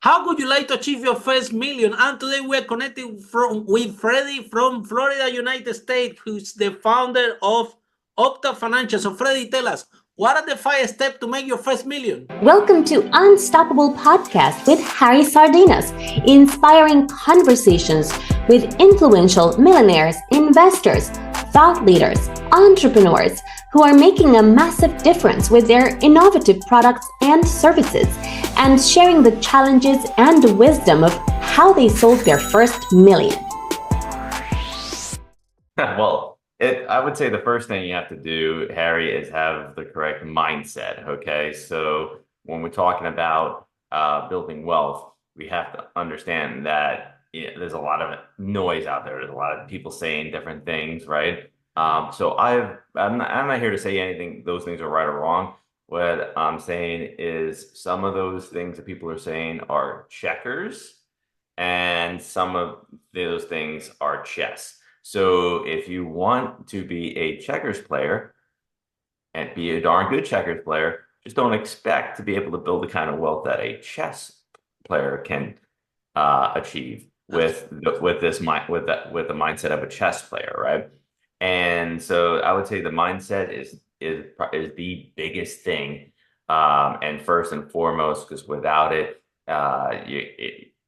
How would you like to achieve your first million? And today we're connected with Freddie from Florida, United States, who's the founder of Opta Financial. So Freddie, tell us, what are the 5 steps to make your first million? Welcome to Unstoppable Podcast with Harry Sardinas, inspiring conversations with influential millionaires, investors, thought leaders, entrepreneurs who are making a massive difference with their innovative products and services, and sharing the challenges and wisdom of how they sold their first million. Well, I would say the first thing you have to do, Harry, is have the correct mindset. Okay, so when we're talking about building wealth, we have to understand that there's a lot of noise out there. There's a lot of people saying different things, right? So I'm not here to say anything. Those things are right or wrong. What I'm saying is some of those things that people are saying are checkers, and some of those things are chess. So if you want to be a checkers player and be a darn good checkers player, just don't expect to be able to build the kind of wealth that a chess player can achieve with the mindset of a chess player, right? And so I would say the mindset is the biggest thing, and first and foremost, because without it,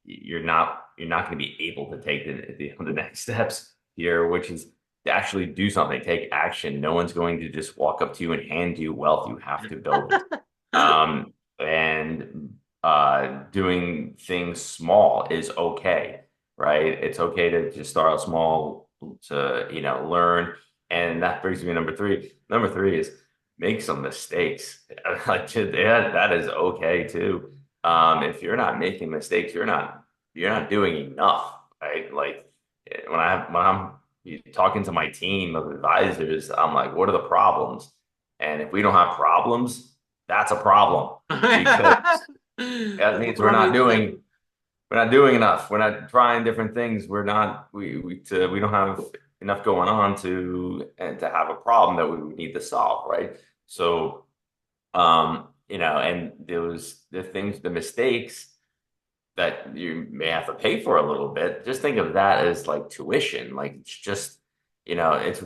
you're not going to be able to take the next steps here, which is to actually do something, take action. No one's going to just walk up to you and hand you wealth. You have to build it. And doing things small is okay, right? It's okay to just start out small to, learn. And that brings me to number three. Number three is make some mistakes. That is okay too. If you're not making mistakes, you're not doing enough, right? Like when I'm talking to my team of advisors, I'm like, what are the problems? And if we don't have problems, that's a problem, because that means we're not doing enough. We're not trying different things. We don't have enough going on to have a problem that we would need to solve, right? So, and the mistakes that you may have to pay for a little bit, just think of that as like tuition. Like it's just, it's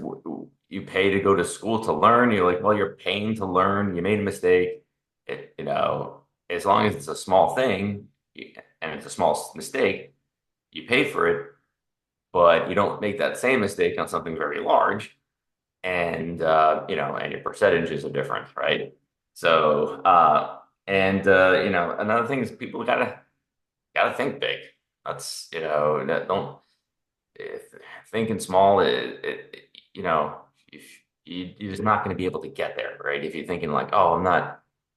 you pay to go to school to learn. You're like, well, you're paying to learn. You made a mistake. As long as it's a small thing and it's a small mistake, you pay for it, but you don't make that same mistake on something very large. And, and your percentages are different, right? So, another thing is people gotta think big. That's, don't thinking small. You're just not going to be able to get there, right? If you're thinking like, oh,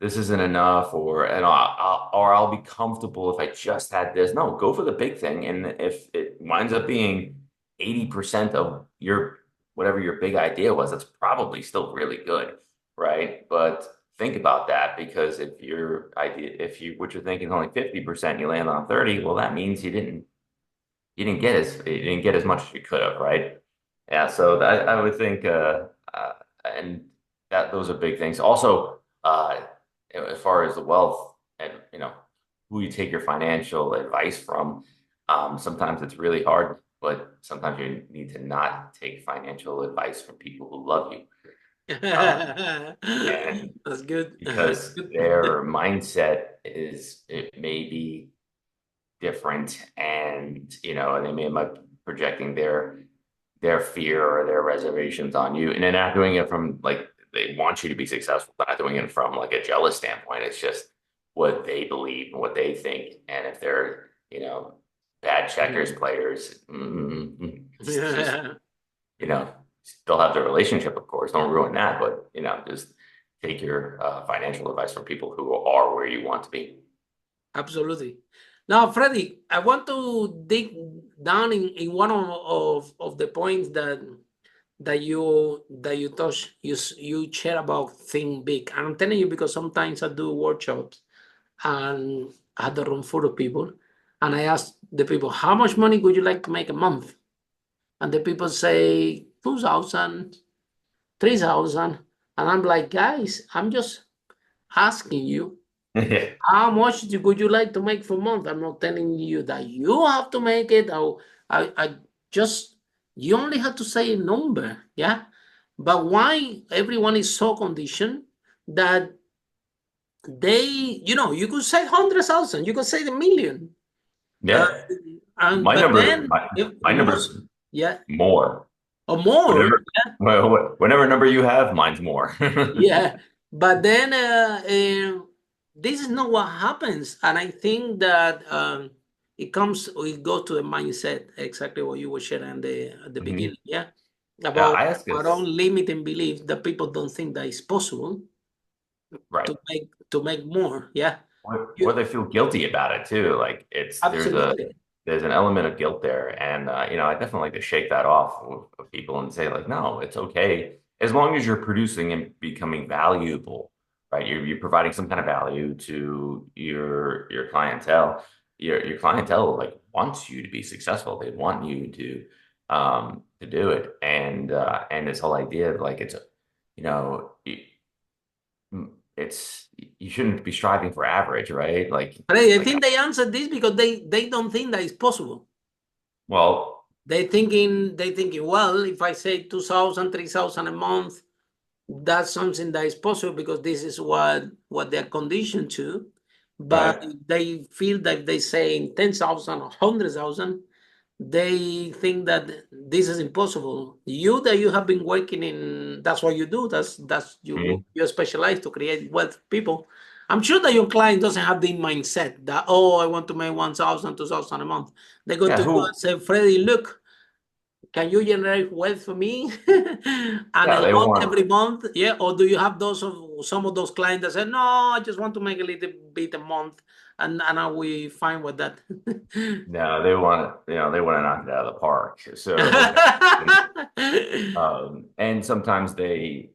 this isn't enough, or I'll be comfortable if I just had this. No, go for the big thing. And if it winds up being 80% of whatever your big idea was, that's probably still really good, right? But think about that, because if what you're thinking is only 50%, you land on 30, well, that means you didn't get as much as you could have, right? Yeah, so I would think, and those are big things. Also, as far as the wealth and who you take your financial advice from, sometimes it's really hard, but sometimes you need to not take financial advice from people who love you. And That's good. because their mindset it may be different, and they may be projecting their fear or their reservations on you, and they're not doing it from like they want you to be successful. They're not doing it from like a jealous standpoint. It's just what they believe and what they think. And if they're bad checkers players, still have the relationship, of course. Don't ruin that, but just take your financial advice from people who are where you want to be. Absolutely. Now, Freddie, I want to dig down in one of the points that you touch. You share about think big. And I'm telling you because sometimes I do workshops and I had a room full of people, and I ask the people, how much money would you like to make a month? And the people say 2,000, 3,000. And I'm like, guys, I'm just asking you Yeah. How much would you like to make for a month? I'm not telling you that you have to make it. I just, you only have to say a number, yeah. But why everyone is so conditioned that they, you could say 100,000, you could say the million, uh, Yeah. and My but number, then my, if my most, number's yeah, more. or more, Whatever, whatever number you have, mine's more. yeah. But then this is not what happens, and I think that it goes to the mindset, exactly what you were sharing at the Mhm. beginning, yeah, Yeah, about I ask our this, own limiting belief that people don't think that it's possible right. to make more, yeah. Or they feel guilty about it too. Like it's Absolutely. there's an element of guilt there, and I definitely like to shake that off of people and say like, no, it's okay as long as you're producing and becoming valuable, right? You're providing some kind of value to your clientele. Your clientele like wants you to be successful. They want you to do it, and this whole idea of like it's you know. It's you shouldn't be striving for average, right? But I Like think they answered this because they don't think that it's possible. well, They thinking, well, if I say 2,000, 3,000 a month, that's something that is possible because this is what they're conditioned to. But right. if they feel that they say 10,000 or 100,000, they think that this is impossible. You have been working in, that's what you do. That's Mhm. you specialize to create wealth people. I'm sure that your client doesn't have the mindset that, oh, I want to make 1,000, 2,000 a month. They go Yeah, to you and who say, Freddie, look, can you generate wealth for me and yeah, a they lot want every month? Yeah. Or do you have some of those clients that say, no, I just want to make a little bit a month, and are we fine with that? no, they want to knock it out of the park. So and sometimes they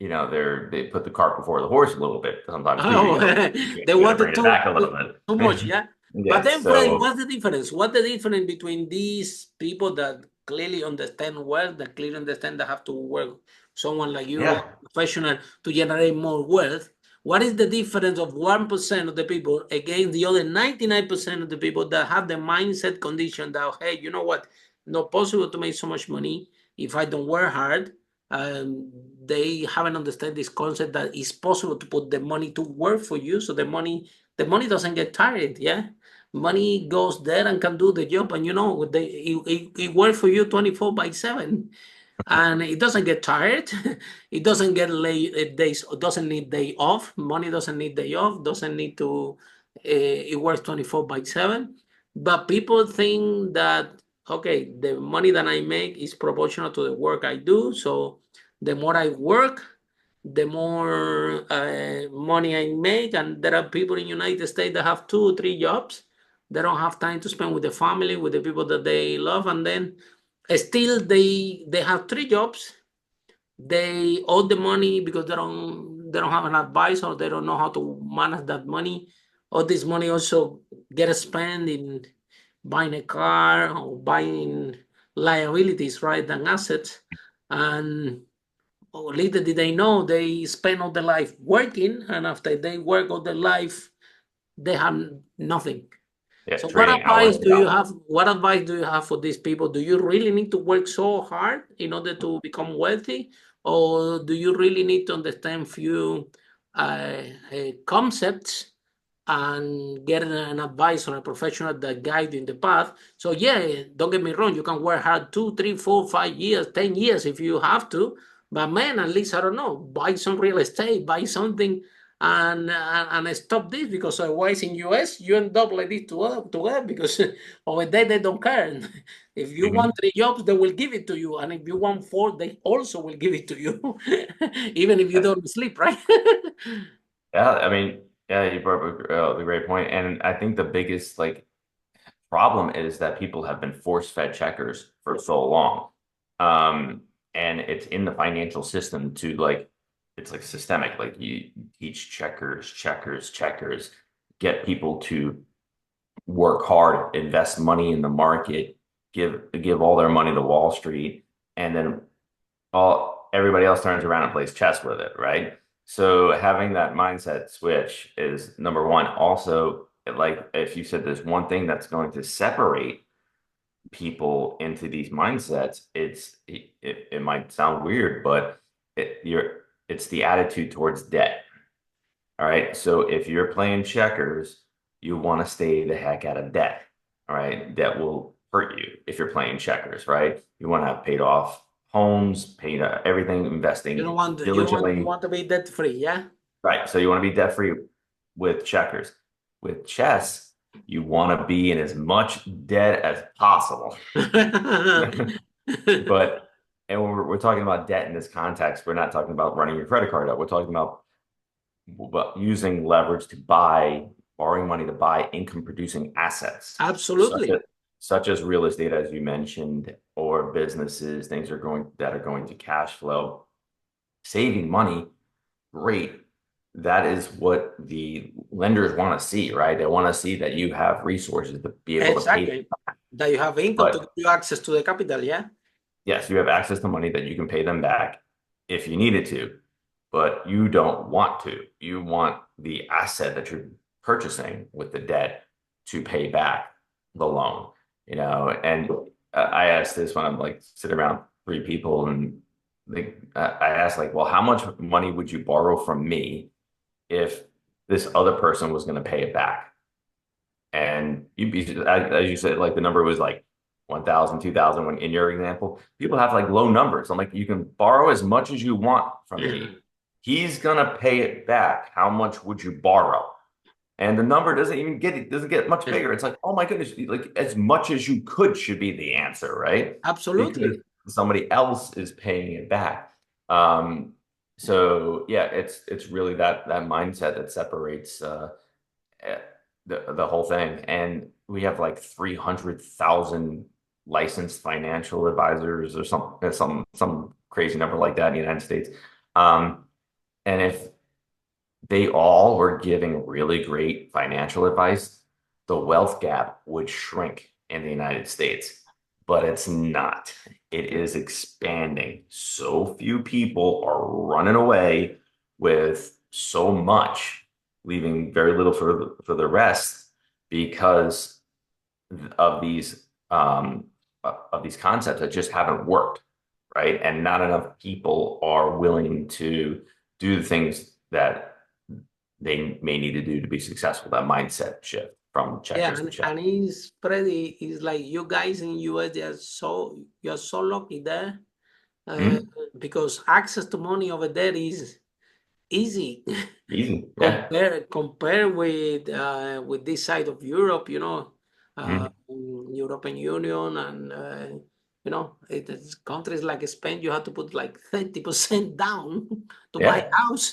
put the cart before the horse a little bit sometimes too. Oh, they You got to wanted bring it back a little too much, bit. yeah. But Yes. then, Freddie, So what's the difference? What's the difference between these people that clearly understand wealth, that clearly understand that have to work, someone like you, yeah, a professional, to generate more wealth? What is the difference of 1% of the people against the other 99% of the people that have the mindset condition that, hey, you know what? Not possible to make so much money if I don't work hard. They haven't understood this concept that it's possible to put the money to work for you, so the money doesn't get tired, yeah. Money goes there and can do the job, and it works for you 24/7, and it doesn't get tired. It doesn't get days, doesn't need day off. Money doesn't need day off, doesn't need to it works 24/7. But people think that, okay, the money that I make is proportional to the work I do, so the more I work, the more money I make. And there are people in United States that have 2 or 3 jobs. They don't have time to spend with the family, with the people that they love, and then still they have 3 jobs. They owe the money because they don't have an advisor, or they don't know how to manage that money. All this money also get spent in buying a car or buying liabilities, right, than assets. And little did they know, they spend all their life working, and after they work all their life, they have nothing. yeah, So trading hours and hours. what advice do you have for these people? Do you really need to work so hard in order to become wealthy? Or do you really need to understand few concepts and get an advice on a professional that guide you in the path? So yeah, don't get me wrong, you can work hard 2, 3, 4, 5 years, 10 years if you have to. But man, at least I don't know, buy some real estate, buy something, and stop this, because otherwise in US you end up like this to because over there they don't care. If you want Mhm. 3 jobs, they will give it to you, and if you want 4, they also will give it to you, even if you don't sleep, right? Yeah, I mean, yeah, you brought up a great point, and I think the biggest like problem is that people have been force-fed checkers for so long. Um, and it's in the financial system to like it's like systemic. Like you teach checkers, checkers, checkers, get people to work hard, invest money in the market, give all their money to Wall Street, and then all everybody else turns around and plays chess with it, right? So having that mindset switch is number one. Also, like if you said there's one thing that's going to separate people into these mindsets, it might sound weird, but it's the attitude towards debt. All right. So if you're playing checkers, you want to stay the heck out of debt. All right. Debt will hurt you if you're playing checkers, right? You want to have paid off homes, paid everything, investing You diligently. want to be debt free, yeah? Right. So you want to be debt free with checkers. With chess, you want to be in as much debt as possible. But and when we're talking about debt in this context, we're not talking about running your credit card up. We're talking about using leverage to borrowing money to buy income producing assets, Absolutely. such as real estate, as you mentioned, or businesses, things that are going to cash flow. Saving money, great. That is what the lenders want to see, right? They want to see that you have resources to be able to pay. Exactly. That you have income to give But you access to the capital, yeah? yes, you have access to money that you can pay them back if you needed to, but you don't want to. You want the asset that you're purchasing with the debt to pay back the loan, And I asked this when I'm like sitting around three people, and I asked like, well, how much money would you borrow from me if this other person was going to pay it back? And you'd be, as you said, like the number was like 1,000, 2,000. When in your example, people have like low numbers. I'm like, you can borrow as much as you want from me. He's gonna pay it back. How much would you borrow? And the number doesn't get much bigger. It's like, oh my goodness, like as much as you could should be the answer, right? Because Absolutely. somebody else is paying it back. So yeah, it's really that mindset that separates eh, the whole thing. And we have like 300,000 licensed financial advisors or some crazy number like that in the United States. And if they all were giving really great financial advice, the wealth gap would shrink in the United States, but it's not. It is expanding. So few people are running away with so much, leaving very little for the rest because of these concepts that just haven't worked, right? And not enough people are willing to do the things that they may need to do to be successful. That mindset shift from Yeah, checkers to check. and it's Freddie, it's like you guys in US, you're so lucky there because access to money over there is easy. Easy. Yeah. Compare with this side of Europe, Mm. European Union, and it's countries like Spain, you have to put like 30% down to buy Yeah. a house.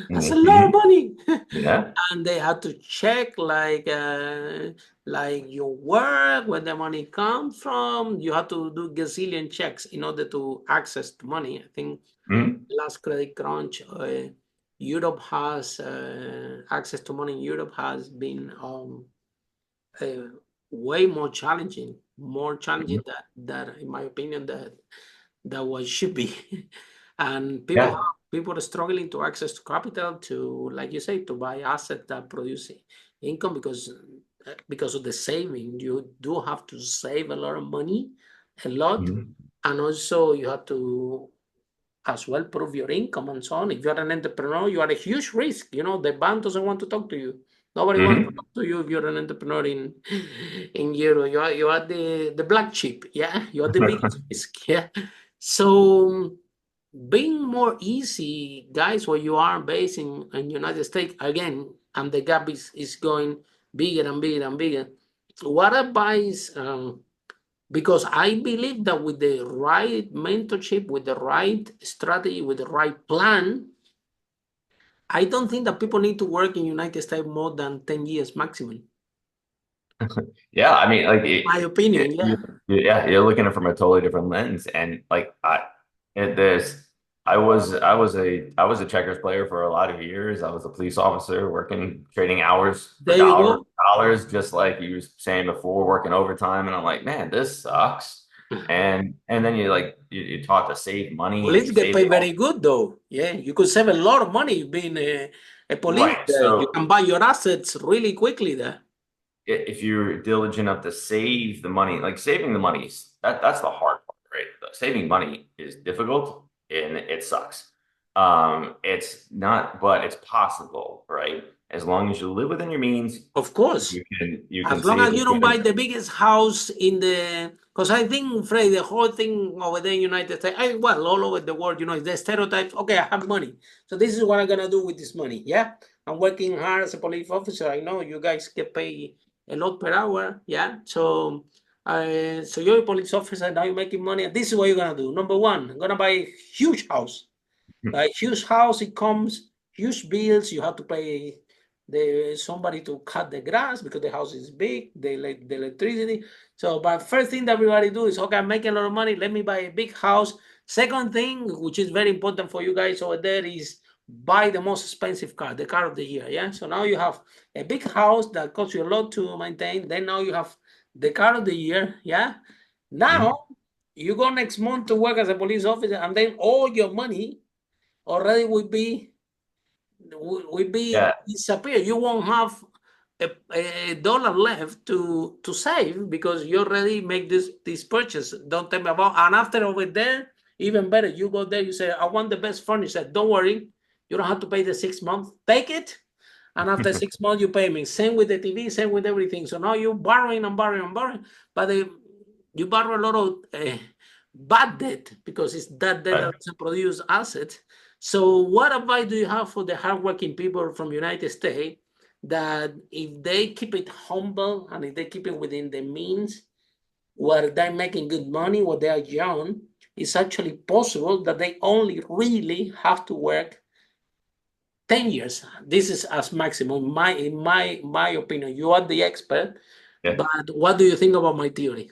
That's a lot of Mhm. money. Yeah. And they have to check like your work, where the money comes from. You have to do gazillion checks in order to access the money. I think Mm. last credit crunch, Europe has access to money in Europe has been uh, way more challenging Mhm. that in my opinion that what should be. And Yeah. people are struggling to access to capital to, like you say, to buy assets that produce income because of the saving. You do have to save a lot of money, a lot, Mhm. and also you have to as well prove your income and so on. If you're an entrepreneur, you are a huge risk. The bank doesn't want to talk to you. Nobody wants to Mhm. talk to you if you're an entrepreneur in Euro. You are the black sheep, yeah. You are the biggest risk, yeah. So being more easy, guys, where you are based in United States again, and the gap is going bigger and bigger and bigger. What advice? Because I believe that with the right mentorship, with the right strategy, with the right plan, I don't think that people need to work in United States more than 10 years maximum. Yeah. I mean, like, My opinion, yeah. yeah, you're looking at it from a totally different lens. And like, there's, I was a checkers player for a lot of years. I was a police officer working, trading hours for There you go. dollars, just like you were saying before, working overtime. And I'm like, man, this sucks. and then you're taught to save money, and Police you get save paid it very all. good though. Yeah, you could save a lot of money being a police. Right. You So can buy your assets really quickly there. if you're diligent enough to save the money, like saving the money, that's the hard part, right? Saving money is difficult and it sucks. It's not, but it's possible, right? As long as you live within your means, Of course. you can As long save as a you don't buy good. the biggest house in the, because I think, Fred, the whole thing over there in United States, well, all over the world, is the stereotypes. Okay, I have money, so this is what I'm gonna do with this money. Yeah, I'm working hard as a police officer. I know you guys get paid a lot per hour. Yeah, so you're a police officer now. You're making money. And this is what you're gonna do. Number one, I'm gonna buy a huge house. A huge house, it comes huge bills. You have to pay somebody to cut the grass because the house is big, the electricity. So, but first thing that everybody do is, okay, I'm making a lot of money. Let me buy a big house. Second thing, which is very important for you guys over there, is buy the most expensive car, the car of the year. Yeah. So now you have a big house that costs you a lot to maintain. Then now you have the car of the year. Yeah. Now you go next month to work as a police officer, and then all your money already would be Yeah. disappear. You won't have a dollar left to save because you already make this purchase. Don't tell me about. And after over there, even better, you go there. You say, I want the best furniture. Don't worry, you don't have to pay the 6 months. Take it, and after 6 months, you pay me. Same with the TV, same with everything. So now you're borrowing and borrowing and borrowing, but you borrow a lot of bad debt because it's that debt that doesn't produce assets. So what advice do you have for the hardworking people from United States that if they keep it humble and if they keep it within the means where they're making good money, where they are young, it's actually possible that they only really have to work 10 years. This is as maximum, in my opinion. You are the expert, Yeah. but what do you think about my theory?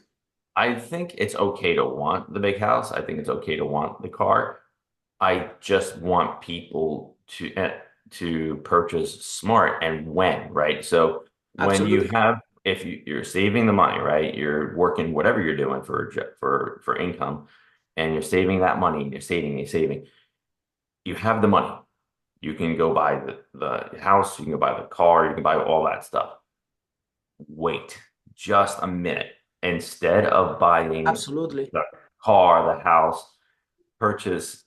I think it's okay to want the big house. I think it's okay to want the car. I just want people to purchase smart and when, right? So when you Absolutely. have, if you're saving the money, right? You're working whatever you're doing for income, and you're saving that money. You're saving. You have the money. You can go buy the house. You can go buy the car. You can buy all that stuff. Wait just a minute. Instead of buying Absolutely. the car, the house, purchase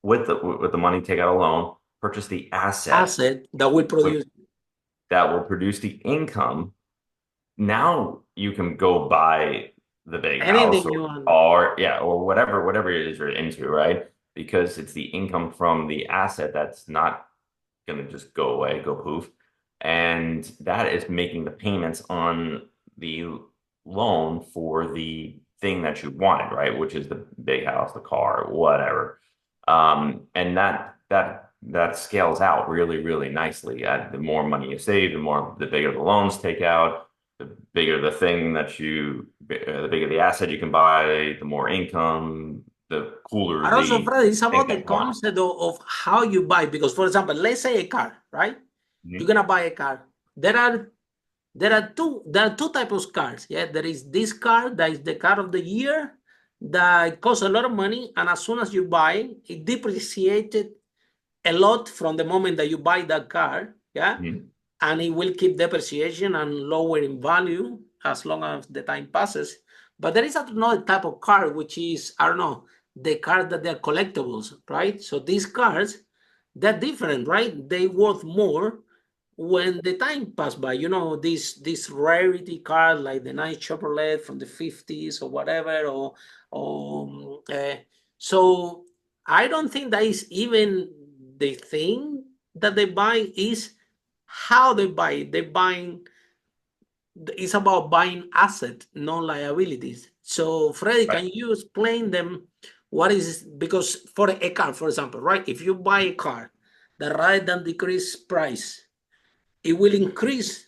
with the money, take out a loan, purchase the asset Asset that will produce that will produce the income. Now you can go buy the big house anything you want. or yeah, or whatever it is you're into, right? Because it's the income from the asset that's not gonna just go away, go poof. And that is making the payments on the loan for the thing that you wanted, right? Which is the big house, the car, whatever. And that scales out really, really nicely. The more money you save, the bigger the loans take out, the bigger the thing the bigger the asset you can buy, the more income, the cooler And also, the Fred, it's thing about that the you want. concept of how you buy. Because, for example, let's say a car, right? You're gonna buy a car. There are two types of cars. Yeah, there is this car that is the car of the year that costs a lot of money, and as soon as you buy it depreciated a lot from the moment that you buy that car. Yeah, and it will keep depreciation and lower in value as long as the time passes. But there is another type of car, which is, I don't know, the cars that they're collectibles, right? So these cars, they're different, right? They worth more when the time pass by. This rarity car like the nice Chevrolet from the 50s or whatever, so I don't think that is even the thing that they buy, is how they buy it. It's about buying asset, not liabilities. So Freddie, Right. can you explain them what is, because for a car, for example, right? If you buy a car that rather than decrease price, it will increase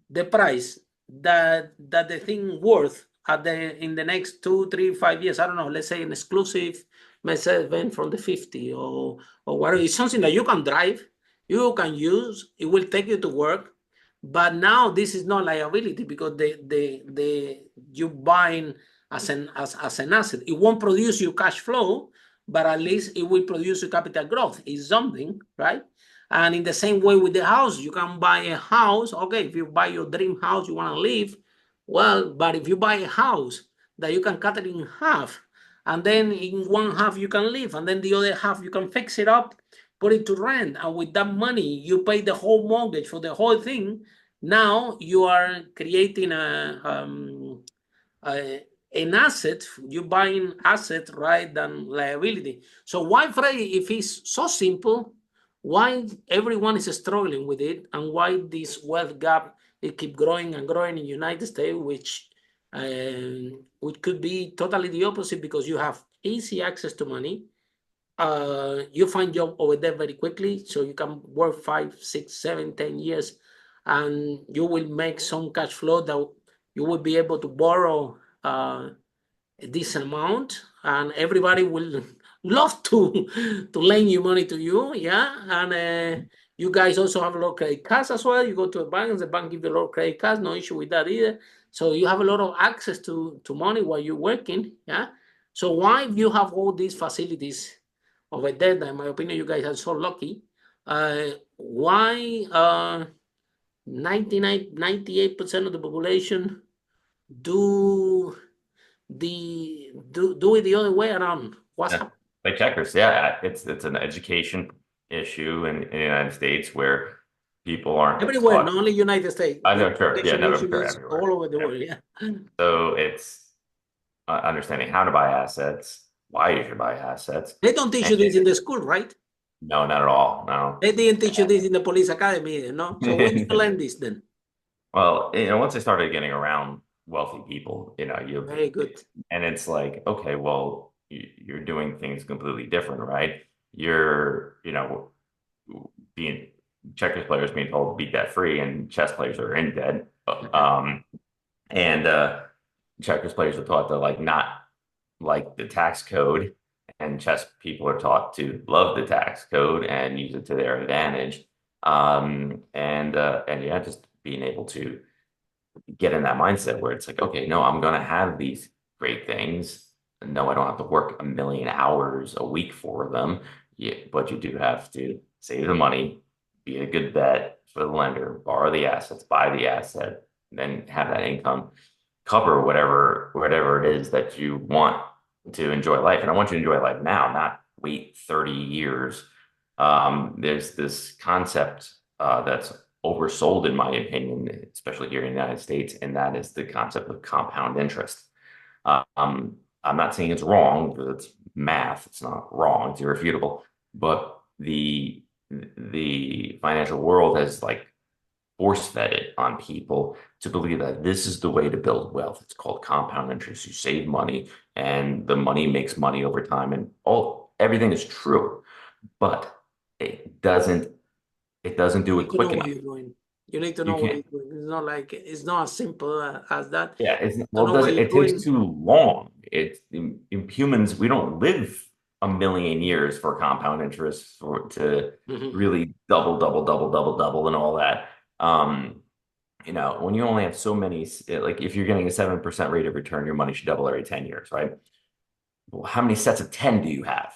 the price that the thing worth in the next 2, 3, 5 years. I don't know. Let's say an exclusive Mercedes-Benz from the 50 or whatever. It's something that you can drive, you can use. It will take you to work. But now this is not liability because you buying as an asset. It won't produce you cash flow, but at least it will produce you capital growth. It's something, right? And in the same way with the house, you can buy a house. Okay, if you buy your dream house you want to live, well, but if you buy a house that you can cut it in half, and then in one half you can live, and then the other half you can fix it up, put it to rent, and with that money you pay the whole mortgage for the whole thing. Now you are creating an asset. You're buying asset rather than liability. So why, Freddie, if it's so simple, why everyone is struggling with it, and why this wealth gap it keep growing and growing in the United States, which could be totally the opposite, because you have easy access to money. You find job over there very quickly, so you can work 5, 6, 7, 10 years, and you will make some cash flow that you will be able to borrow this amount, and everybody will love to lend you money to you. Yeah. And you guys also have a lot of credit cards as well. You go to a bank and the bank give you a lot of credit cards, no issue with that either. So you have a lot of access to money while you're working. Yeah. So why, if you have all these facilities over there, that in my opinion you guys are so lucky, why 98% of the population do it the other way around? What's happening? Like checkers, yeah, it's an education issue in the United States where people aren't Everywhere, taught. not only United States. I know, sure, yeah, no, sure, Is everywhere. all over the world. Yeah. So it's understanding how to buy assets, why you should buy assets. They don't teach you this in the school, right? No, not at all. No. They didn't teach you this in the police academy, no? So when did you learn this then? Well, once I started getting around wealthy people, you Very good. and it's like, okay, well, you're doing things completely different, right? You're, being checkers players being told to be debt free, and chess players are in debt. And checkers players are taught to not like the tax code, and chess people are taught to love the tax code and use it to their advantage. And yeah, just being able to get in that mindset where it's like, okay, no, I'm going to have these great things. No, I don't have to work 1 million hours a week for them. Yeah, but you do have to save the money, be a good bet for the lender, borrow the assets, buy the asset, then have that income cover whatever it is that you want to enjoy life. And I want you to enjoy life now, not wait 30 years. There's this concept that's oversold, in my opinion, especially here in the United States, and that is the concept of compound interest. I'm not saying it's wrong, because it's math. It's not wrong. It's irrefutable. But the financial world has force-fed it on people to believe that this is the way to build wealth. It's called compound interest. You save money, and the money makes money over time, and everything is true, but it doesn't do it quick enough. You need to know what you're doing. It's not as simple as that. Yeah, it takes too long. In humans, we don't live 1 million years for compound interest to really double and all that. When you only have so many, if you're getting a 7% rate of return, your money should double every 10 years, right? Well, how many sets of 10 do you have?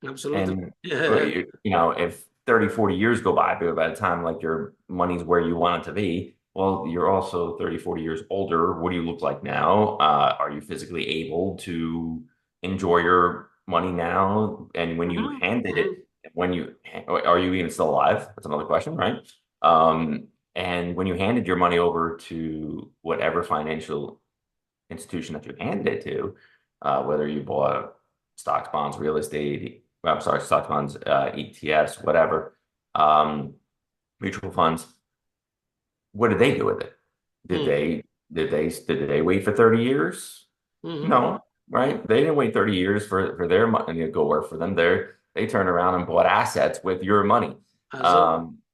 Absolutely. And if 30, 40 years go by the time your money's where you want it to be, well, you're also 30, 40 years older. What do you look like now? Are you physically able to enjoy your money now? And when you handed it, are you even still alive? That's another question, right? And when you handed your money over to whatever financial institution that you handed it to, whether you bought stocks, bonds, real estate, stocks, bonds, ETFs, whatever, mutual funds, what did they do with it? Did they wait for 30 years? No, right? They didn't wait 30 years for their money to go work for them. They turned around and bought assets with your money.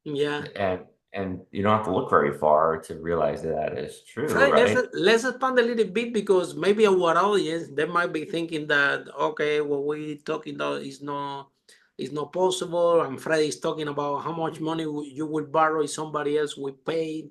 Yeah. And you don't have to look very far to realize that is true, Fred, right? let's expand a little bit, because maybe our audience, they might be thinking that, okay, what we're talking about is not possible, and Fred is talking about how much money you will borrow if somebody else will pay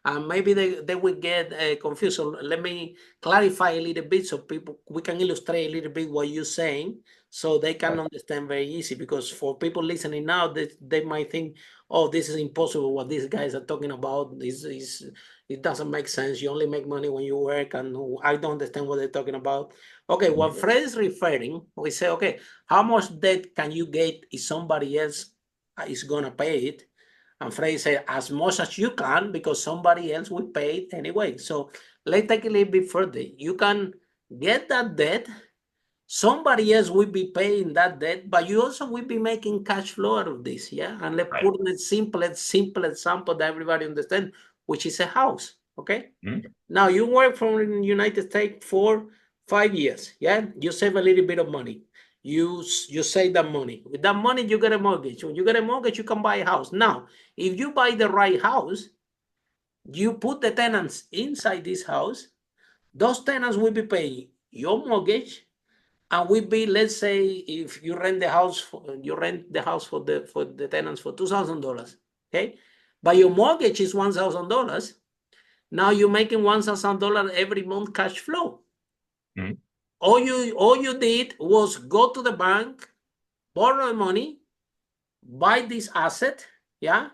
And maybe they will get confused. So let me clarify a little bit so we can illustrate a little bit what you're saying so they can understand very easy. Because for people listening now, they might think, oh, this is impossible what these guys are talking about. It doesn't make sense. You only make money when you work, and I don't understand what they're talking about. Okay, what Fred is referring, we say, okay, how much debt can you get if somebody else is gonna pay it? And Freddie said, as much as you can, because somebody else will pay it anyway. So let's take a little bit further. You can get that debt. Somebody else will be paying that debt, but you also will be making cash flow out of this. Yeah. And let's put in a simple example that everybody understands, which is a house. Okay. Now you work from the United States for 5 years. Yeah. You save a little bit of money. You save that money. With that money, you get a mortgage. When you get a mortgage, you can buy a house. Now, if you buy the right house, you put the tenants inside this house. Those tenants will be paying your mortgage, and will be, let's say, if you rent the house for the tenants for $2,000. Okay, but your mortgage is $1,000. Now you're making $1,000 every month cash flow. All you did was go to the bank, borrow money, buy this asset, yeah,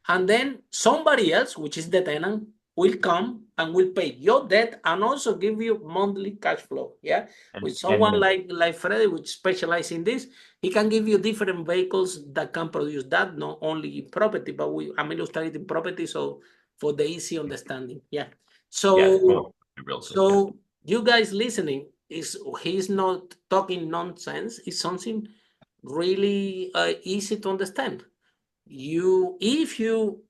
and then somebody else, which is the tenant, will come and will pay your debt and also give you monthly cash flow, yeah. With someone like Freddie, which specializes in this, he can give you different vehicles that can produce that, not only property, but I'm illustrating property, so for the easy understanding, yeah. So you guys listening, he's not talking nonsense. It's something really easy to understand. If you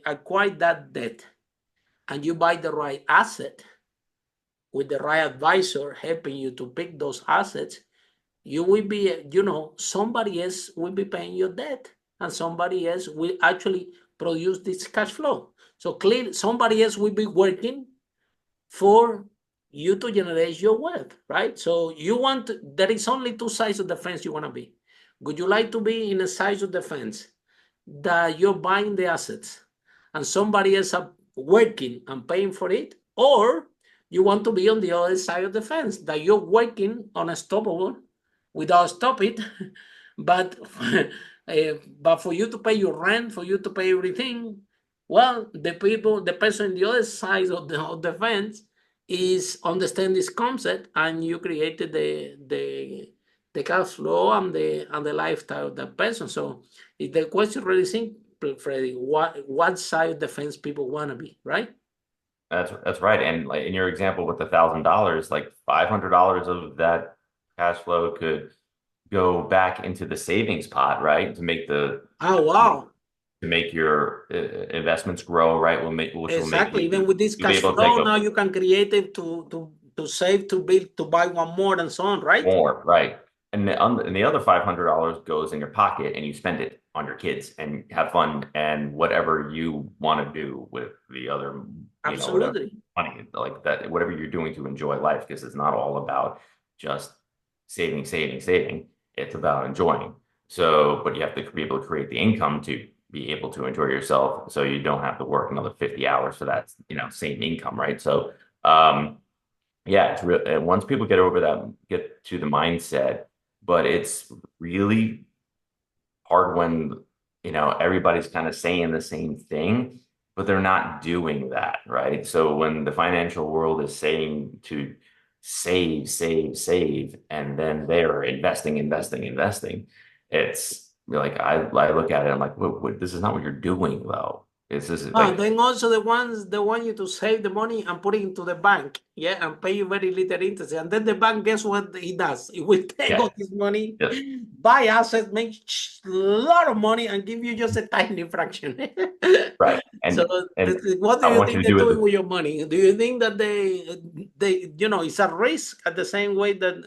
acquire that debt and you buy the right asset with the right advisor helping you to pick those assets, you will be, somebody else will be paying your debt, and somebody else will actually produce this cash flow. So clearly, somebody else will be working for you to generate your wealth, right? So there is only two sides of the fence you want to be. Would you like to be in a side of the fence that you're buying the assets and somebody else are working and paying for it? Or you want to be on the other side of the fence, that you're working unstoppable without stop it, but for you to pay your rent, for you to pay everything, well, the person on the other side of the fence is understand this concept, and you created the cash flow and the lifestyle of that person. So the question really simple, Freddie. What side of the fence people want to be, right? That's right. And like in your example with $1,000, like $500 of that cash flow could go back into the savings pot, right? To make to make your investments grow, right? Exactly. Even with this cash flow, now you can create it to save, to buy one more, and so on, right? More, right? And the other $500 goes in your pocket, and you spend it on your kids and have fun and whatever you want to do with the other, absolutely, money, like that, whatever you're doing to enjoy life, because it's not all about just saving. It's about enjoying. So, but you have to be able to create the income to be able to enjoy yourself, so you don't have to work another 50 hours for that, same income, right? So, yeah, it's real. Once people get over that, get to the mindset, but it's really hard when, everybody's kind of saying the same thing, but they're not doing that, right? So when the financial world is saying to save, and then they're investing, it's like, I look at it, I'm like, what, this is not what you're doing, though. Then also they want you to save the money and put it into the bank, yeah, and pay you very little interest. And then the bank, guess what it does? It will take all this money, buy assets, make a lot of money, and give you just a tiny fraction. Right. And what do you think they're doing with your money? Do you think that they it's a risk at the same way that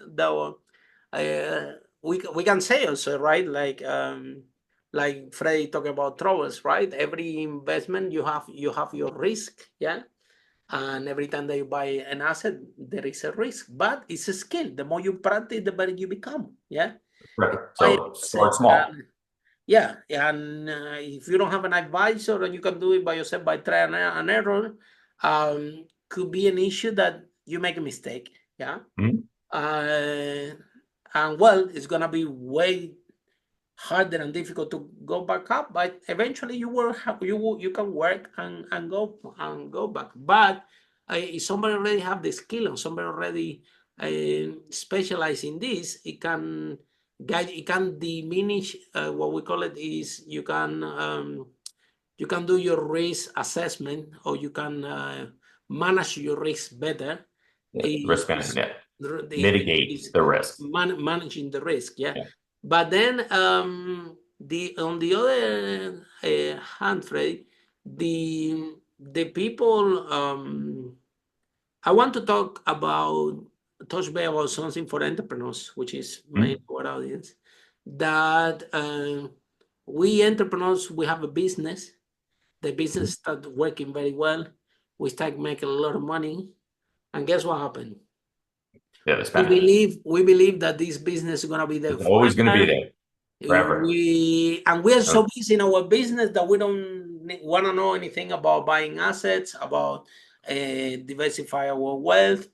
we can say also, right? Like Freddie talked about troubles, right? Every investment you have your risk, yeah. And every time that you buy an asset, there is a risk, but it's a skill. The more you practice, the better you become, yeah. Right. So start small. Yeah, and if you don't have an advisor and you can do it by yourself by trial and error, could be an issue that you make a mistake. Yeah. Mhm. And well, it's gonna be way harder and difficult to go back up, but eventually you can work and go back. But if somebody already have the skill and somebody already specialize in this, it can guide, it can diminish what we call it is you can do your risk assessment, or you can manage your risk better. Yeah. Risk management, mitigate Is the risk. managing the risk, yeah. Yeah. But then on the other hand, Fred, the people I want to touch base about something for entrepreneurs, which is main for our audience. That we entrepreneurs, we have a business. The business started working very well. We start making a lot of money, and guess what happened? Yeah, the We believe that this business is gonna be there It's always going to be forever. there forever. We are so busy in our business that we don't want to know anything about buying assets, about diversify our wealth.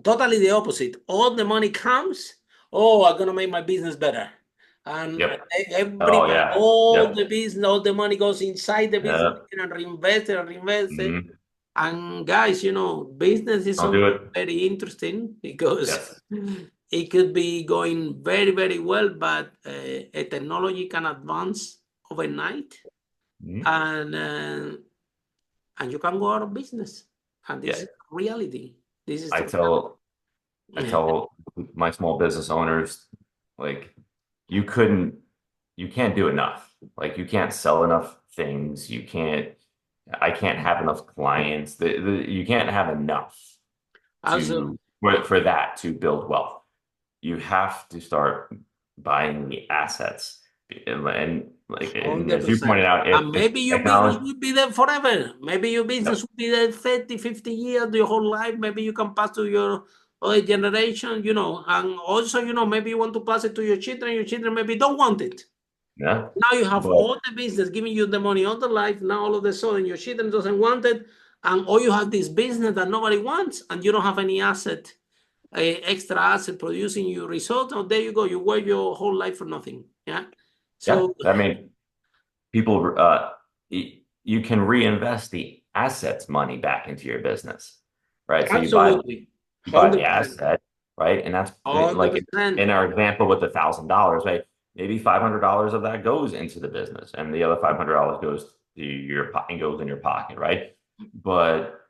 Totally the opposite. All the money comes. Oh, I'm gonna make my business better, and Yep. every Oh yeah. all Yep. the business, all the money goes inside the business Yep. and reinvest it and reinvest it. Mhm. And guys, business is Don't do something it. very interesting because Yes. it could be going very, very well, but a technology can advance overnight, Mhm. and you can go out of business. And this Yeah. is reality. This is I the tell I reality. tell my small business owners, like, you can't do enough. Like, you can't sell enough things. I can't have enough clients. You can't have enough Also, for that to build wealth. You have to start buying the assets. And as you 100%. pointed out, And if maybe your business technology, will be there forever. Maybe your business will be there 30, 50 years, your whole life. Maybe you can pass to your other generation, and also, maybe you want to pass it to your children. Your children maybe don't want it. yeah, Now you have but all the business giving you the money all the life. Now all of a sudden your children doesn't want it, and all you have this business that nobody wants, and you don't have any asset, extra asset producing your result. Oh, there you go. You work your whole life for nothing. Yeah. yeah, So I mean, people, you can reinvest the assets money back into your business, right? So absolutely, you buy the 100%, asset, right? And that's like 100%. in our example with $1,000, right? Maybe $500 of that goes into the business, and the other $500 goes to goes in your pocket, right? But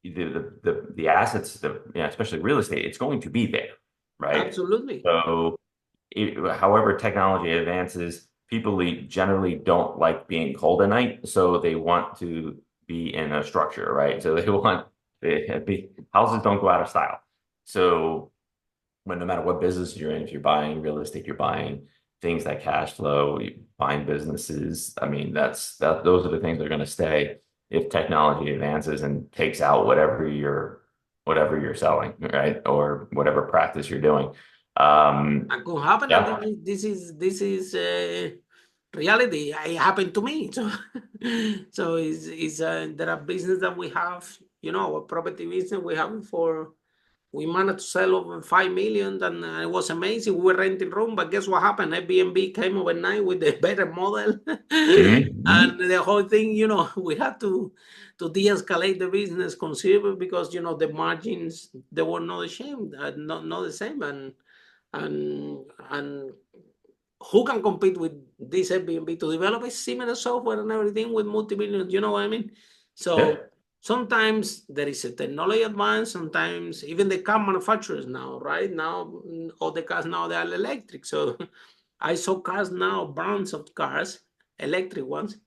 the assets, especially real estate, it's going to be there, right? Absolutely. So, however technology advances, people generally don't like being cold at night, so they want to be in a structure, right? So houses don't go out of style. So no matter what business you're in, if you're buying real estate, you're buying things that cash flow, you're buying businesses. I mean, those are the things that are going to stay if technology advances and takes out whatever you're selling, right? Or whatever practice you're doing. And could happen, and Yeah. this is reality. It happened to me. So, there are business that we have. Our property business we have we managed to sell over 5 million, and it was amazing. We were renting room, but guess what happened? Airbnb came overnight with a better model, Mhm. and the whole thing, we had to de-escalate the business considerably because the margins, they were not the same, not the same, and who can compete with this Airbnb to develop a similar software and everything with multi-million? You know what I mean? Yeah. So sometimes there is a technology advance. Sometimes even the car manufacturers now, right now, all the cars now they are electric. So I saw cars now, brands of cars, electric ones,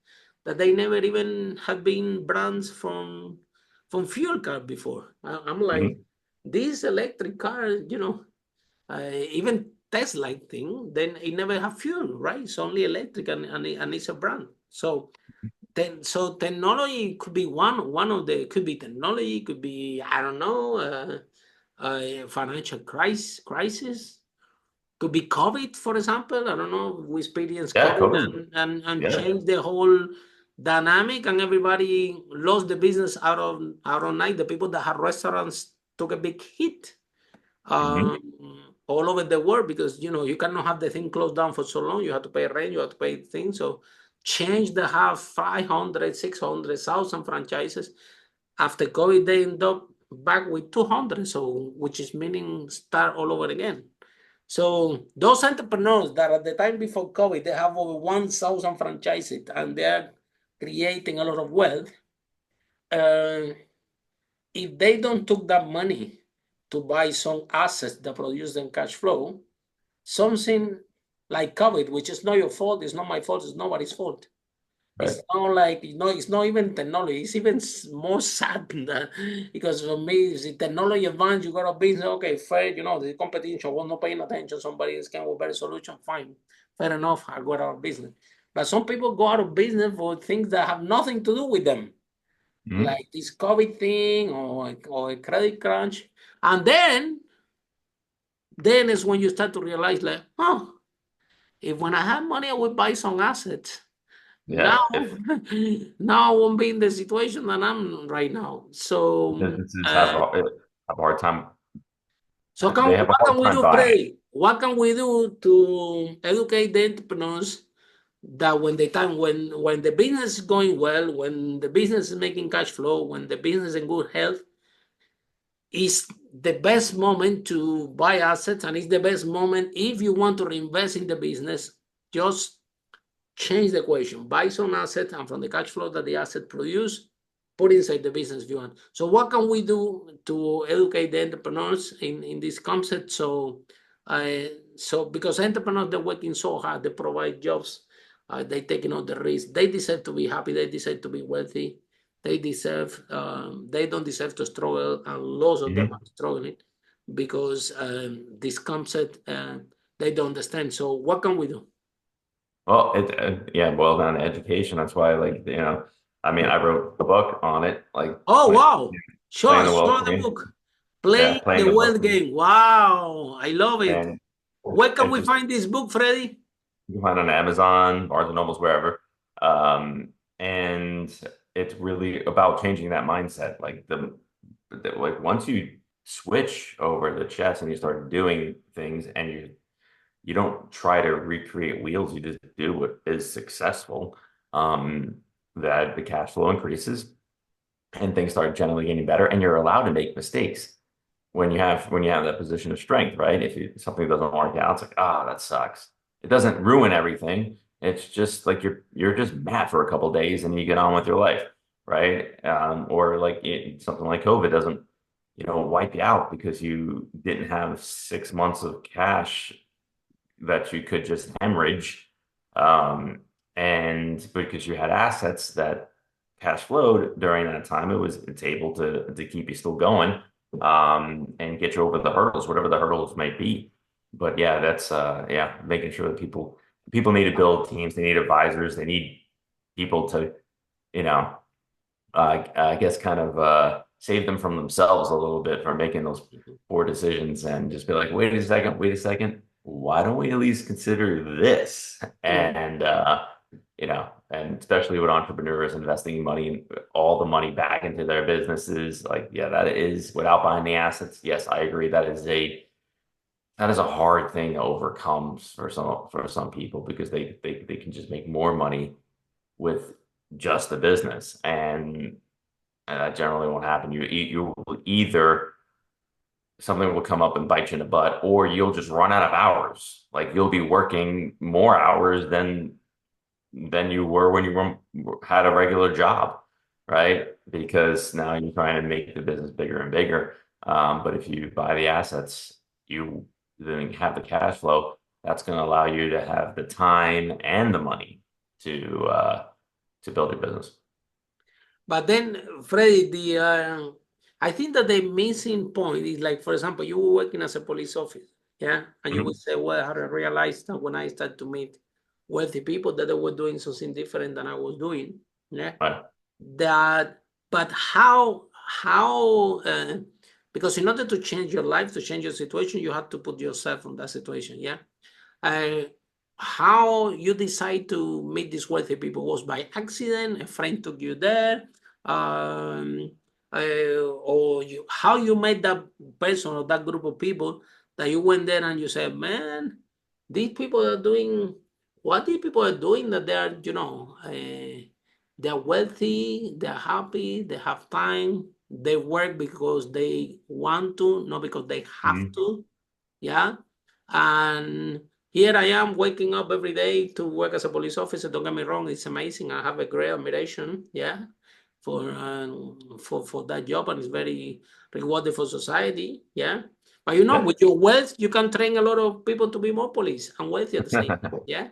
that they never even had been brands from fuel car before. I'm like, Mhm. this electric car, even Tesla thing, then it never have fuel, right? It's only electric, and it's a brand. So technology could be one of the, could be technology, could be, I don't know, financial crisis, Could be COVID, for example. I don't know. We experienced Yeah, COVID COVID. and Yeah. changed the whole dynamic, and everybody lost the business out of night. The people that had restaurants took a big hit all over the world, because you cannot have the thing closed down for so long. You have to pay rent, you have to pay things. So change the have 500, 600,000 franchises. After COVID, they end up back with 200. So which is meaning start all over again. So those entrepreneurs that at the time before COVID, they have over 1,000 franchises and they're creating a lot of wealth. If they don't took that money to buy some assets that produce them cash flow, something like COVID, which is not your fault, it's not my fault, it's nobody's fault. Right. It's not like, it's not even technology. It's even more sad than that. Because for me, it's the technology advance, you got a business, okay, fair, the competition was not paying attention, somebody else came with a better solution, fine. Fair enough, I got out of business. But some people go out of business for things that have nothing to do with them. Like this COVID thing or a credit crunch. And then is when you start to realize, like, if when I have money, I would buy some assets. Yeah. Now I won't be in the situation that I'm right now. So, Businesses have a hard time. so They have a what hard can we time do, buying. Freddie? What can we do to educate the entrepreneurs that when the business is going well, when the business is making cash flow, when the business is in good health, is the best moment to buy assets, and it's the best moment if you want to reinvest in the business. Just change the equation. Buy some asset, and from the cash flow that the asset produce, put inside the business if you want. So what can we do to educate the entrepreneurs in this concept? So because entrepreneurs, they're working so hard, they provide jobs, they taking all the risk. They deserve to be happy. They deserve to be wealthy. They deserve. They don't deserve to struggle, and lots of them are struggling because this concept they don't understand. So what can we do? Well, yeah, boiled down to education. That's why, I mean, I wrote a book on it, Oh, wow. playing Show the wealth the game. book. Yeah, Play playing the the wealth world game. Wow. I love it. and Where can it's we just find this book, Freddie? you can find it on Amazon, Barnes and Nobles, wherever. And it's really about changing that mindset. Like once you switch over the chess and you start doing things, and you don't try to recreate wheels, you just do what is successful. That the cash flow increases and things start generally getting better, and you're allowed to make mistakes when you have that position of strength, right? If something doesn't work out, it's like, that sucks. It doesn't ruin everything. It's just like you're just mad for a couple of days and you get on with your life, right? Or like something like COVID doesn't, wipe you out because you didn't have 6 months of cash that you could just hemorrhage, and because you had assets that cash flowed during that time, it's able to keep you still going, and get you over the hurdles, whatever the hurdles might be. But yeah, that's making sure that people need to build teams, they need advisors, they need people to, I guess kind of save them from themselves a little bit for making those poor decisions, and just be like, wait a second, why don't we at least consider this? And and especially with entrepreneurs investing money, all the money back into their businesses, that is without buying the assets. Yes, I agree. That is a hard thing to overcome for some people, because they can just make more money with just the business, and that generally won't happen. You will either something will come up and bite you in the butt, or you'll just run out of hours. Like you'll be working more hours than you were when you had a regular job, right? Because now you're trying to make the business bigger and bigger. But if you buy the assets, you then have the cash flow. That's going to allow you to have the time and the money to build your business. But then, Freddie, I think that the missing point is, like, for example, you were working as a police officer, yeah? And you would say, well, I realized that when I started to meet wealthy people, that they were doing something different than I was doing, yeah? Right. But how Because in order to change your life, to change your situation, you have to put yourself in that situation. Yeah. How you decide to meet these wealthy people was by accident. A friend took you there, or how you met that person or that group of people that you went there and you said, man, these people are doing what these people are doing, that they are, they're wealthy, they're happy, they have time, they work because they want to, not because they have to. Yeah. And here I am waking up every day to work as a police officer. Don't get me wrong, it's amazing. I have a great admiration, yeah, for that job, and it's very rewarding for society, yeah. But with your wealth, you can train a lot of people to be more police and wealthy at the same time, yeah.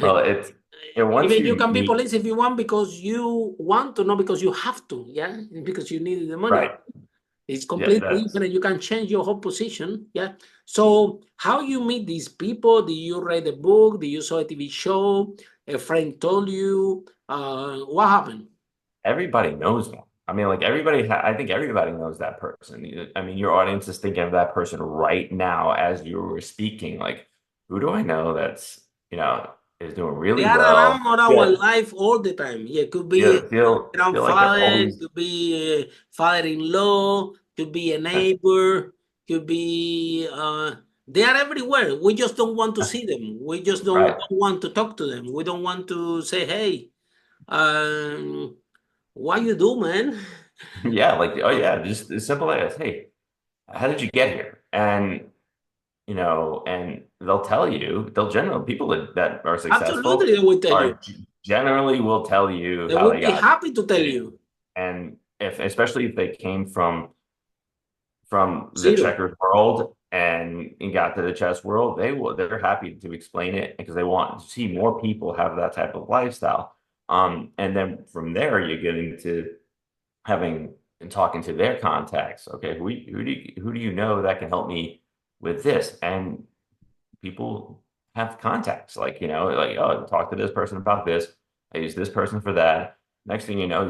Well, it's once Even you you can be meet, police if you want, because you want to, not because you have to, yeah, because you need the money. right. It's Yeah, completely different. You can change your whole position. Yeah. So how you meet these people? Did you read a book? Did you saw a TV show? A friend told you? What happened? everybody knows one. I mean, like I think everybody knows that person. I mean, your audience is thinking of that person right now as you were speaking. Like, who do I know that's, is doing They really are well? around our Yeah, life all the time. Yeah, could be feel like they're grandfather, always could be a father-in-law, could be a neighbor, could be they are everywhere. We just don't want to see them. We just don't right. want to talk to them. We don't want to say, hey, what you do, man? Yeah, like, oh yeah, just as simple as, hey, how did you get here? And and they'll tell you, they'll generally, people that are Absolutely, successful they will tell you. generally will tell you They how will they be got happy to tell there. you. And especially if they came from the Zero. checkers world and got to the chess world, they're happy to explain it because they want to see more people have that type of lifestyle. And then from there you get into having and talking to their contacts. Okay, who do you know that can help me with this? And people have contacts, like, oh, talk to this person about this. I use this person for that. Next thing you know,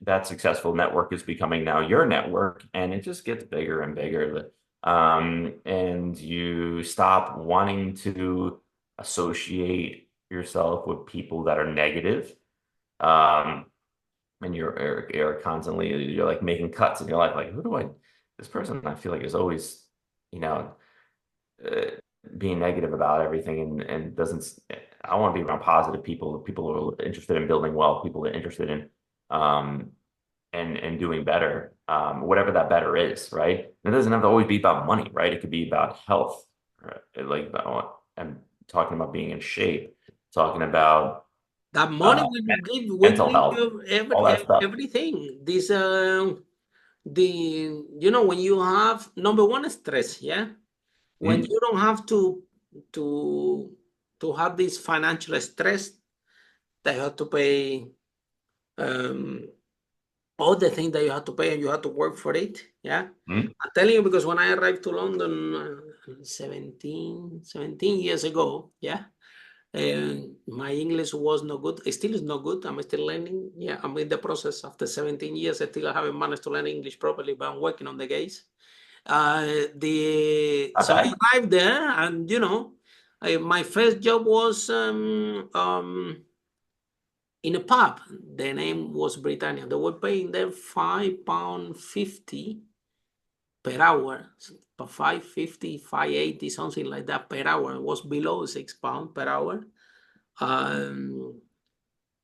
that successful network is becoming now your network, and it just gets bigger and bigger. And you stop wanting to associate yourself with people that are negative. And you're constantly, you're like making cuts in your life, like, this person I feel like is always, uh, being negative about everything, and doesn't. I want to be around positive people who are interested in building wealth, people that are interested in and doing better, whatever that better is, right? It doesn't have to always be about money, right? It could be about health, right? Like, I'm talking about being in shape, talking about That money will mental give health, you all that stuff. everything. This when you have number one, stress, yeah. When Mhm. you don't have to have this financial stress, that you have to pay um all the things that you have to pay, and you have to work for it. Yeah. Mhm. I'm telling you, because when I arrived to London 17 years ago, yeah, and my English was no good. It still is not good. I'm still learning. Yeah, I'm in the process. After 17 years, I still haven't managed to learn English properly, but I'm working on the case. So I Okay. arrived there, and my first job was in a pub. The name was Britannia. They were paying them £5.50 per hour, 5.50, 5.80, something like that per hour. It was below £6 per hour.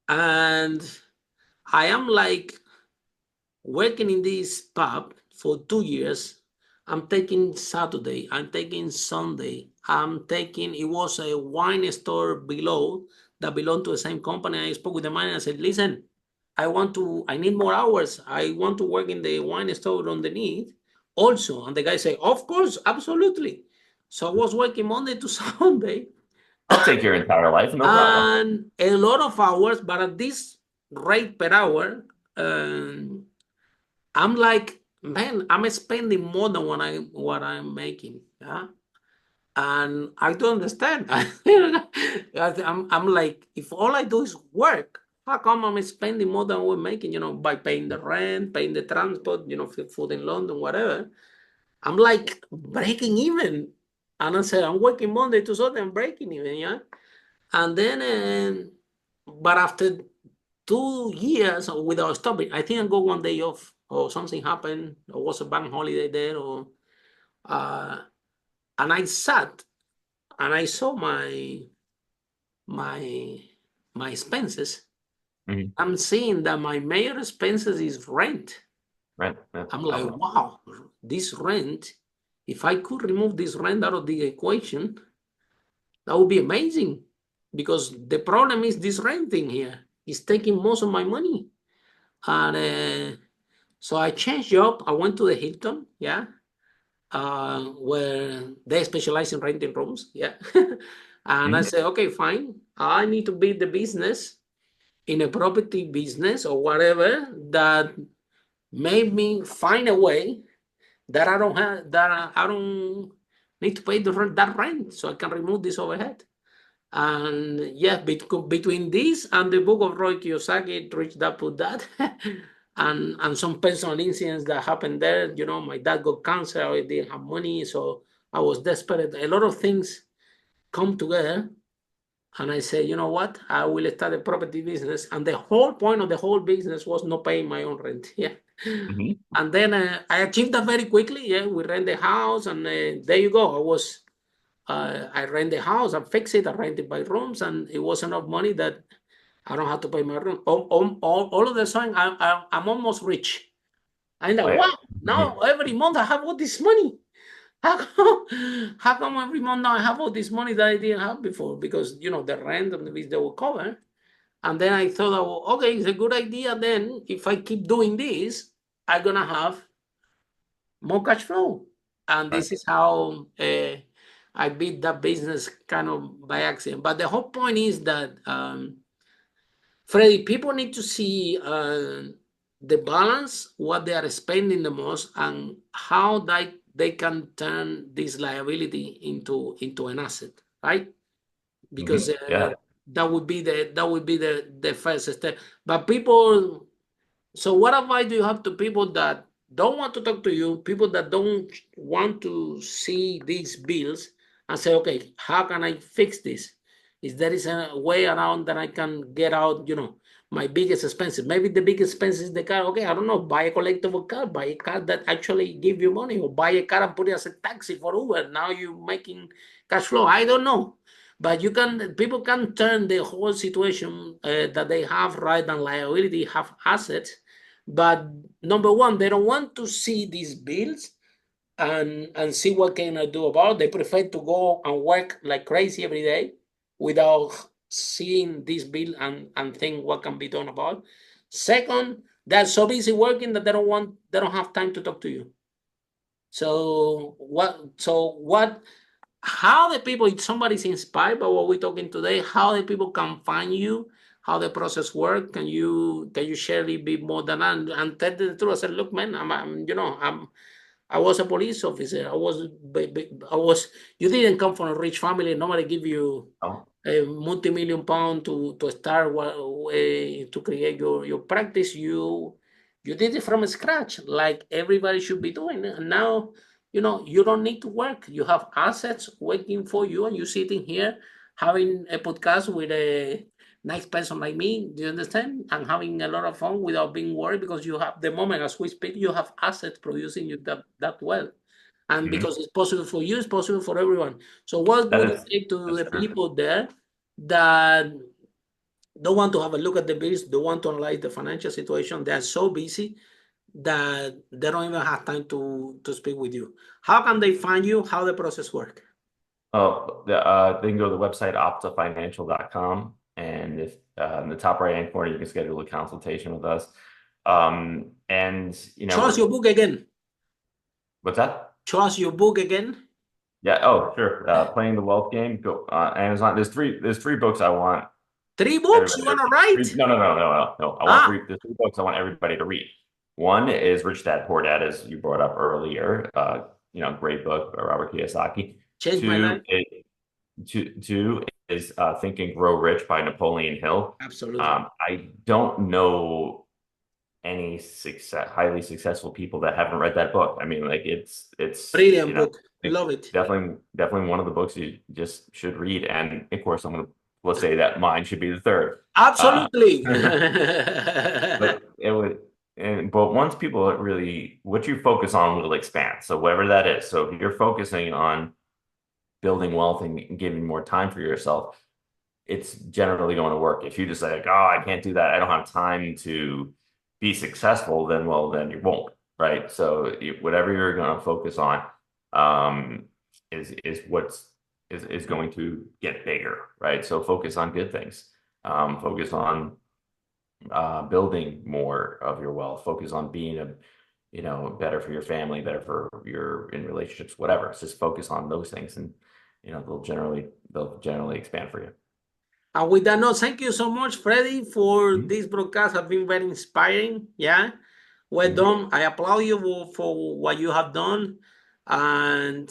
And I am like working in this pub for 2 years. I'm taking Saturday, I'm taking Sunday, it was a wine store below that belonged to the same company. I spoke with the manager. I said, listen, I need more hours. I want to work in the wine store underneath also. And the guy said, of course, absolutely. So I was working Monday to Sunday, I'll take your entire life, no problem. and a lot of hours, but at this rate per hour, I'm like, man, I'm spending more than what I'm making. Yeah. And I don't understand. I'm like, if all I do is work, how come I'm spending more than we're making, by paying the rent, paying the transport, food in London, whatever. I'm like breaking even. And I said, I'm working Monday to Sunday, I'm breaking even, yeah. And then, but after 2 years without stopping, I think I got one day off or something happened, or was a bank holiday there, and I sat and I saw my my expenses. Mhm. I'm seeing that my major expenses is rent. Right. Yeah. I'm like, wow, this rent, if I could remove this rent out of the equation, that would be amazing. Because the problem is this rent thing here is taking most of my money. And so I changed job. I went to the Hilton, yeah, where they specialize in renting rooms, yeah. And I said, okay, fine. I need to build the business in a property business or whatever that made me find a way that I don't need to pay that rent, so I can remove this overhead. And yeah, between this and the book of Roy Kiyosaki, Rich Dad Poor Dad, and some personal incidents that happened there. My dad got cancer, I didn't have money, so I was desperate. A lot of things come together, and I said, you know what? I will start a property business. And the whole point of the whole business was not paying my own rent. Yeah. And then I achieved that very quickly. Yeah, we rent the house, and there you go. I rent the house, I fix it, I rent it by rooms, and it was enough money that I don't have to pay my room. All of the sudden, I'm almost rich. I'm like, Oh, yeah. wow, now every month I have all this money. How come every month now I have all this money that I didn't have before? Because, the rent and the bills they will cover. And then I thought, okay, it's a good idea. Then if I keep doing this, I'm going to have more cash flow. And Right. this is how I built that business kind of by accident. But the whole point is that, Freddie, people need to see the balance, what they are spending the most, and how they can turn this liability into an asset, right? Because Yeah. that would be the first step. But people, so what advice do you have to people that don't want to talk to you, people that don't want to see these bills and say, okay, how can I fix this? Is there is a way around that I can get out, my biggest expenses? Maybe the biggest expense is the car. Okay, I don't know, buy a collectible car, buy a car that actually give you money, or buy a car and put it as a taxi for Uber. Now you're making cash flow. I don't know. But people can turn the whole situation that they have right and liability, have assets, but number one, they don't want to see these bills and see what can I do about it. They prefer to go and work like crazy every day without seeing this bill and think what can be done about it. Second, they're so busy working that they don't have time to talk to you. How the people, if somebody's inspired by what we're talking today, how the people can find you, how the process works? Can you share a little bit more than that and tell the truth? I said, look, man, I was a police officer. You didn't come from a rich family. Nobody give you Oh. a multi-million pound to start to create your practice. You did it from scratch, like everybody should be doing. And now, you don't need to work. You have assets waiting for you, and you're sitting here having a podcast with a nice person like me. Do you understand? And having a lot of fun without being worried, because you have the moment as we speak, you have assets producing you that well. And because it's possible for you, it's possible for everyone. So what That would you is, say to that's the true. people there that don't want to have a look at the bills, don't want to analyze the financial situation? They are so busy that they don't even have time to speak with you. How can they find you? How the process work? Oh, they can go to the website optafinancial.com, and if in the top right hand corner you can schedule a consultation with us. And Show us your book again. what's that? Show us your book again. Yeah. Oh, sure. Playing the Wealth Game. Go Amazon. There's three books I want 3 books you everybody want to to read. write? No. There's 3 books I want everybody to read. One is Rich Dad Poor Dad, as you brought up earlier. Great book by Robert Kiyosaki. Change my Two life. is two is Think and Grow Rich by Napoleon Hill. Absolutely. I don't know any highly successful people that haven't read that book. I mean, like it's Brilliant book. Love it. Definitely one of the books you just should read. And of course, we'll say that mine should be the third. Absolutely. But but once people really, what you focus on will expand. So whatever that is. So if you're focusing on building wealth and giving more time for yourself, it's generally going to work. If you just say, like, oh, I can't do that, I don't have time to be successful, then you won't, right? So whatever you're going to focus on is going to get bigger, right? So focus on good things. Focus on building more of your wealth. Focus on being better for your family, better for in relationships, whatever. It's just focus on those things, and they'll generally expand for you. And with that note, thank you so much, Freddie, for this broadcast. Have been very inspiring. Yeah, well done. I applaud you for what you have done, and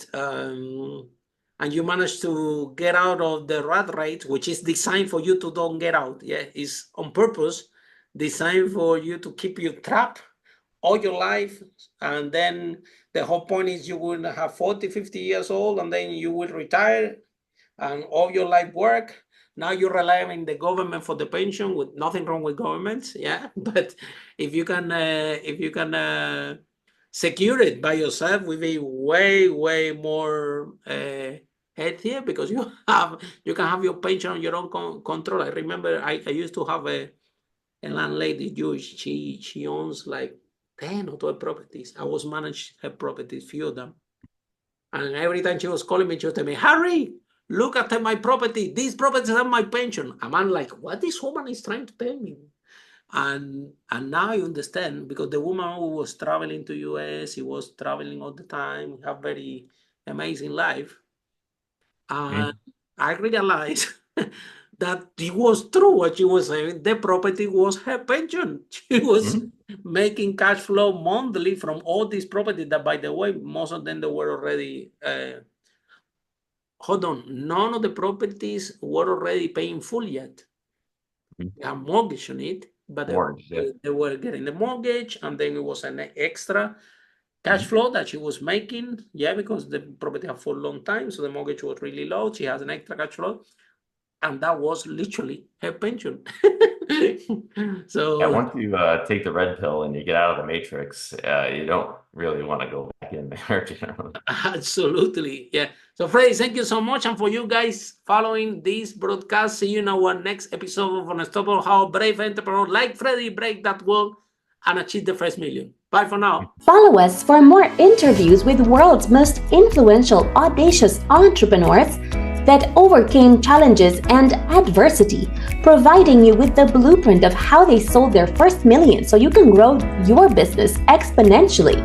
you managed to get out of the rat race, which is designed for you to don't get out. Yeah, it's on purpose, designed for you to keep you trapped all your life, and then the whole point is you will have 40, 50 years old, and then you will retire, and all your life work. Now you rely on the government for the pension, with nothing wrong with governments, yeah. But if you can secure it by yourself, will be way more healthier, because you can have your pension on your own control. I remember I used to have a landlady, Jewish. She owns like 10 or 12 properties. I was managing her properties, few of them, and every time she was calling me, she would tell me, Harry, look at my property. These properties have my pension. And I'm like, what this woman is trying to tell me? And now I understand, because the woman who was traveling to US, he was traveling all the time, have very amazing life. And I realized that it was true what she was saying. The property was her pension. She was making cash flow monthly from all these properties that, by the way, most of them they were already hold on, none of the properties were already paying full yet. They have mortgage on it, but they were getting the mortgage, and then it was an extra cash flow that she was making, because the property had for a long time, so the mortgage was really low. She has an extra cash flow, and that was literally her pension. So once you take the red pill and you get out of the matrix, you don't really want to go back in there generally. Absolutely, yeah. So Freddie, thank you so much, and for you guys following this broadcast, see you in our next episode of Unstoppable: How a Brave Entrepreneur like Freddie break that wall and achieve the first million. Bye for now. Follow us for more interviews with world's most influential, audacious entrepreneurs that overcame challenges and adversity, providing you with the blueprint of how they sold their first million so you can grow your business exponentially.